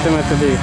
si mette lì.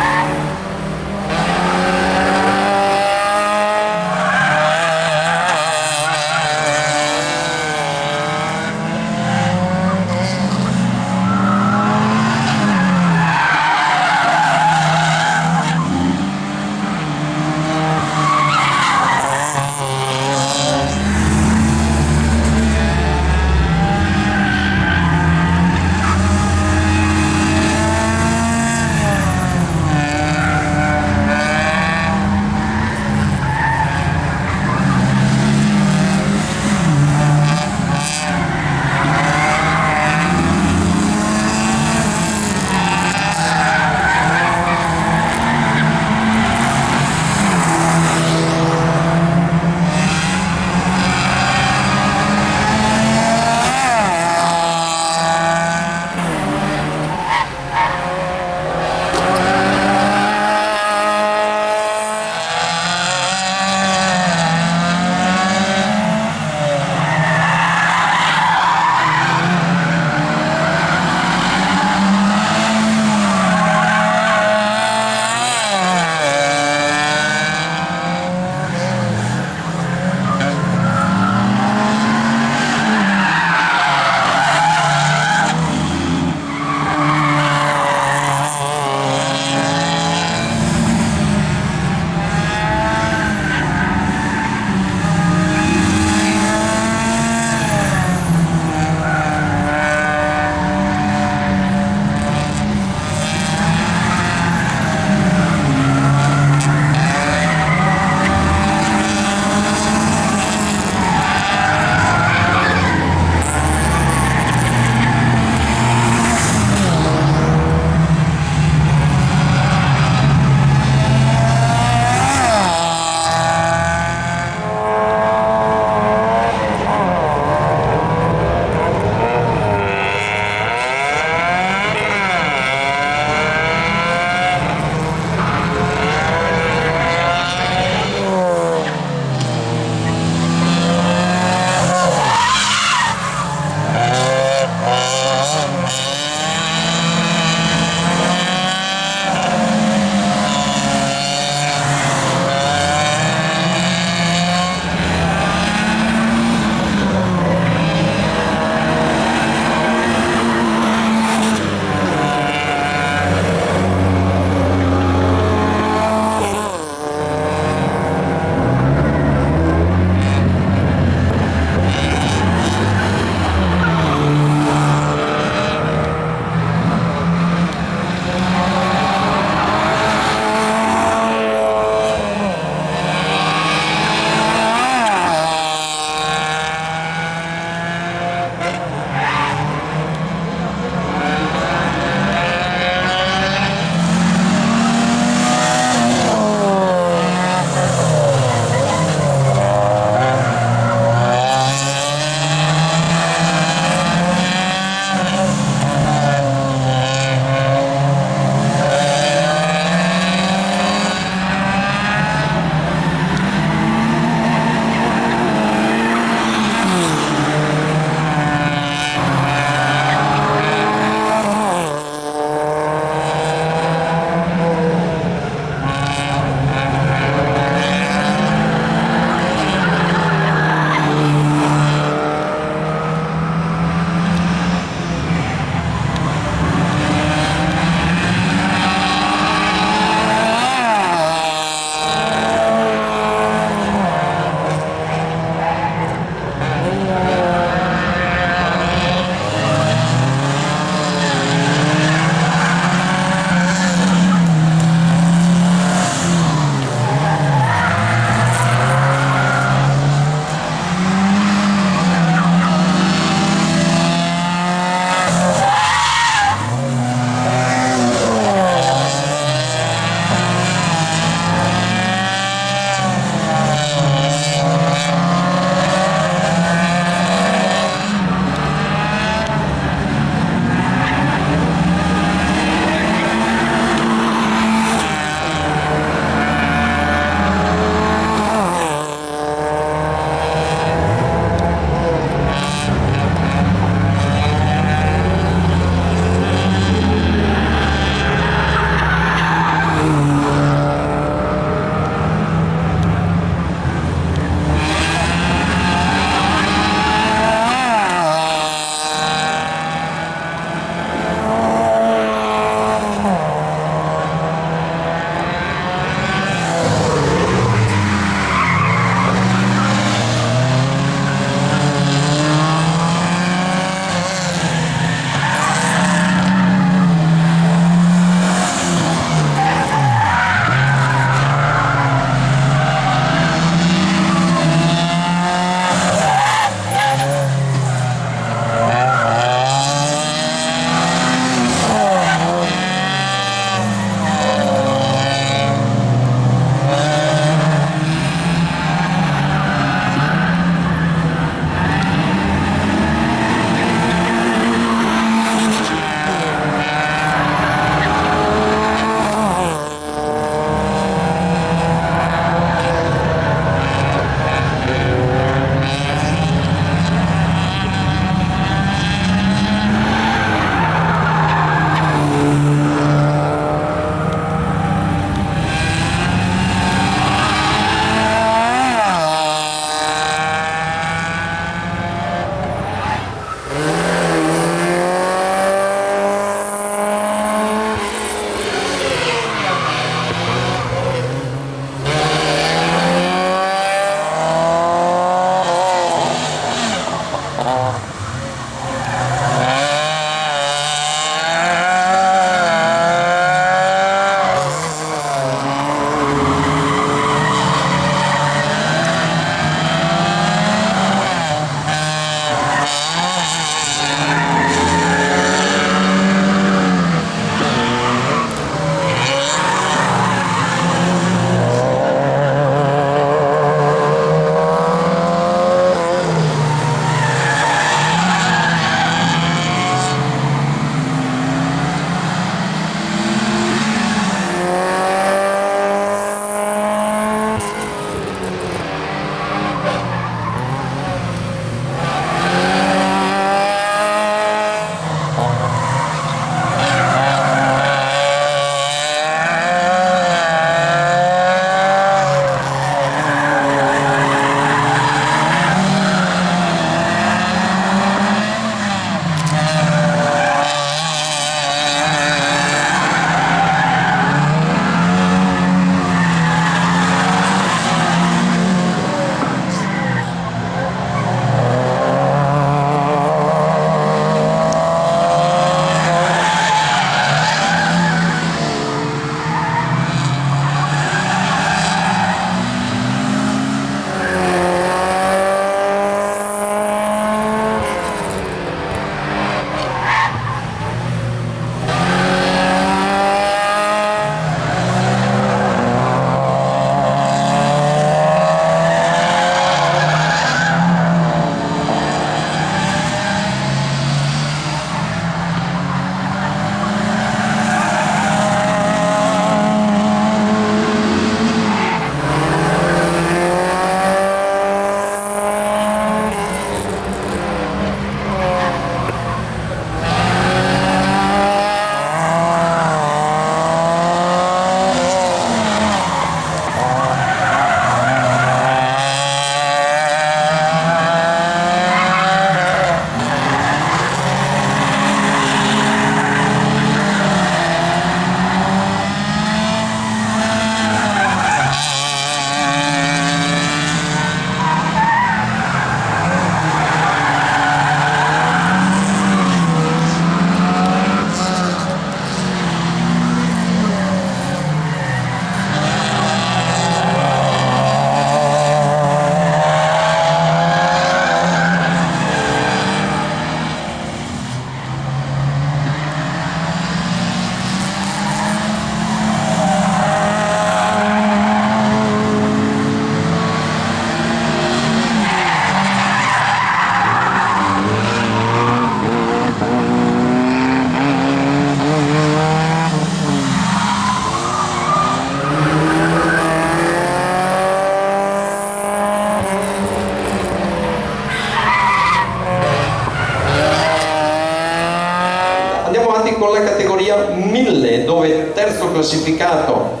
con la categoria 1000, dove terzo classificato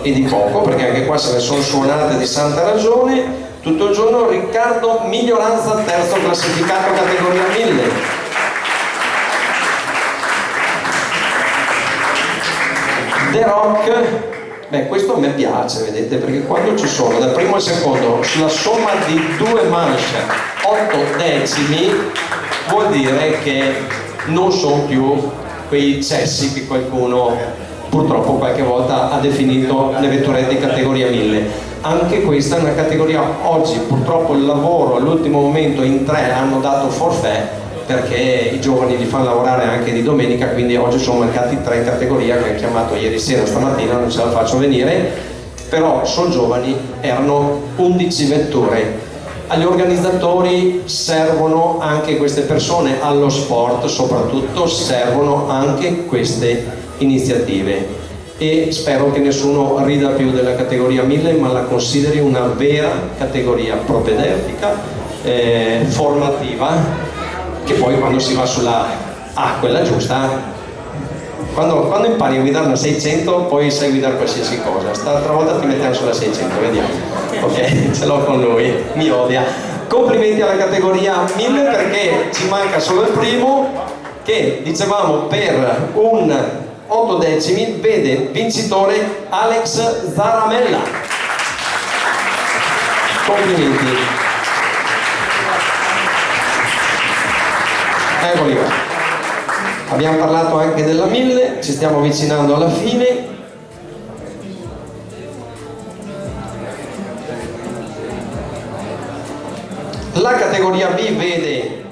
e di poco, perché anche qua se ne sono suonate di santa ragione, tutto il giorno Riccardo Miglioranza, terzo classificato categoria 1000. The Rock, beh, questo a me piace, vedete, perché quando ci sono dal primo al secondo la somma di due manche 8 decimi vuol dire che non sono più quei cessi che qualcuno purtroppo qualche volta ha definito le vetturette di categoria 1000. Anche questa è una categoria, oggi purtroppo il lavoro all'ultimo momento in 3 hanno dato forfait perché i giovani li fanno lavorare anche di domenica, quindi oggi sono mancati 3 in categoria che ho chiamato ieri sera, stamattina non ce la faccio venire, però sono giovani, erano 11 vetture. Agli organizzatori servono anche queste persone, allo sport soprattutto servono anche queste iniziative, e spero che nessuno rida più della categoria 1000 ma la consideri una vera categoria propedeutica, formativa, che poi quando si va sulla quella giusta, quando impari a guidare una 600 poi sai guidare qualsiasi cosa. L'altra volta ti mettiamo sulla 600, vediamo. Ok, ce l'ho con lui, mi odia. Complimenti alla categoria 1000 perché ci manca solo il primo che, dicevamo, per un 8 decimi vede vincitore Alex Zaramella. Complimenti. Eccoli qua. Abbiamo parlato anche della 1000, ci stiamo avvicinando alla fine. La categoria B vede